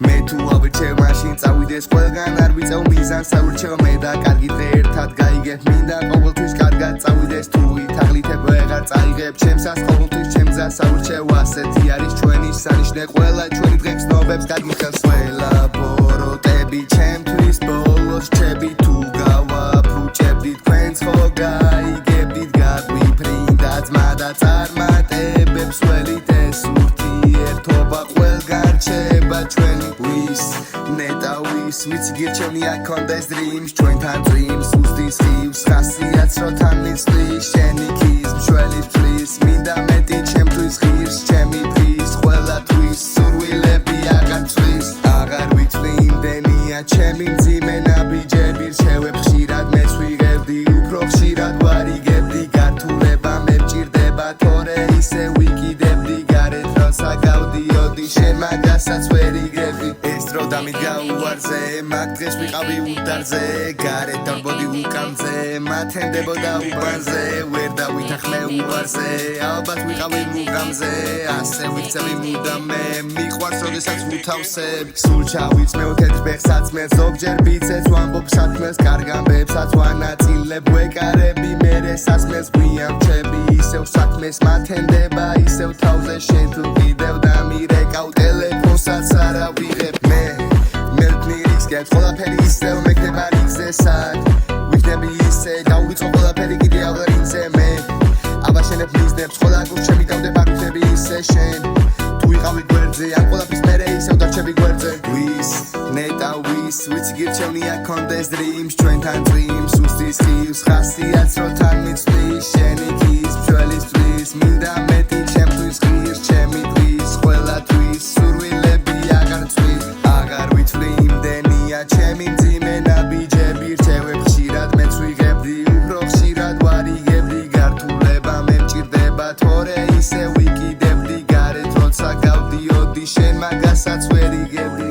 მე თუ ავირჩევ მაშინ წავიდეს ყველგან არ ვიწევ მიზანს ავირჩევ მე და კარგი დღე ერთად გაიგებ მინდა ყოველთვის კარგად წავიდეს თუ ვითაღლითებ ვეღარ წაიღებ ჩემსას ყოველთვის ჩემზას ავირჩევ ასეთი არის ჩვენი სანიშნე ყველა ჩვენი დღე გრძნობებს გადმიხელს ყველა ბოროტები ჩემთვის ბოლოს რჩები თუ გავაფუჭებდით თქვენც ხო გაიგებდით გაგვიფრინდა ძმა და წარმატებებს ველით ეს ურთიერთობა ყველგან რჩება ჩვენი ვის ნეტა ვის ვიცი გირჩევნია გქონდეს dreams ჩვენთან dreams უსდის ხივს ხასიათს რო თან მიცვლის შენი ქის მშველის ფლის მინდა მეტი ჩემთვის ღირს ჩემი ფრის ყველა თვის სურვილები აღარ ცვლის აღარ ვითვლი იმდენია ჩემი მძიმე ნაბიჯები რჩევებ ხშირად მეც ვიღებდი უფრო ხშირად ვარიგებდი გართულება მე მჭირდება თორე ისე ვიკიდებდი გარეთ როცა გავდიოდი შენ მაგასაც ვერ იგებდი ეს დრო დამიდგა უარზე მაგ დღეს ვიყავი უდარზე გარეთ დავბოდი უკანზე მათენდებოდა უბანზე ვერ დავითახმე უარზე ალბათ ვიყავი მუღამზე ასე ვიქცევი მუდამ მე მიყვარს როდესაც ვუთავსებ სულ ჩავიწმევ თეთრ ფეხსაც მე ზოგჯერ ბიცებს ვამბობ საქმეს კარგ ამბებსაც ვანაწილებ ვეკარები მერე სასმელს გვიამჩები ისევ საქმეს მათენდება ისევ თავზე შენ თუ კიდევ დამირეკავ ტელეფონსაც არა ვიღებ მე მერტნირისკეთ ყველაფერი ისევ მეკდება რიგზე სად ვიქნები ისე დავიწყო ყველაფერი კიდე აღარ ინზე მე აბაშენებ მიზნებს ყველა გულს ჩემი გავდება ვიქნები ისე შენ თუ ვიყავი გვერდზე ან ყველაფრის მერე ისევ დარჩები გვერდზე ვის ნეტა ვის ვიცი გირჩევნია გქონდეს dreams ჩვენთან dreams უსდის ხივს ხასიათს რო თან მიცვლის შენი ქის მშველის ფლის მინდა მეტი ჩემთვის ღირს ჩემი თვის ყველა თვის სურვილები აღარ ცვლის აღარ ვითვლი იმდენია ჩემი მძიმე ნაბიჯები რჩევებ ხშირად მეც ვიღებდი უფრო ხშირად ვარიგებდი გართულება მე მჭირდება თორე ისე ვიკიდებდი გარეთ როცა გავდიოდი შენ მაგასაც ვერ იგებდი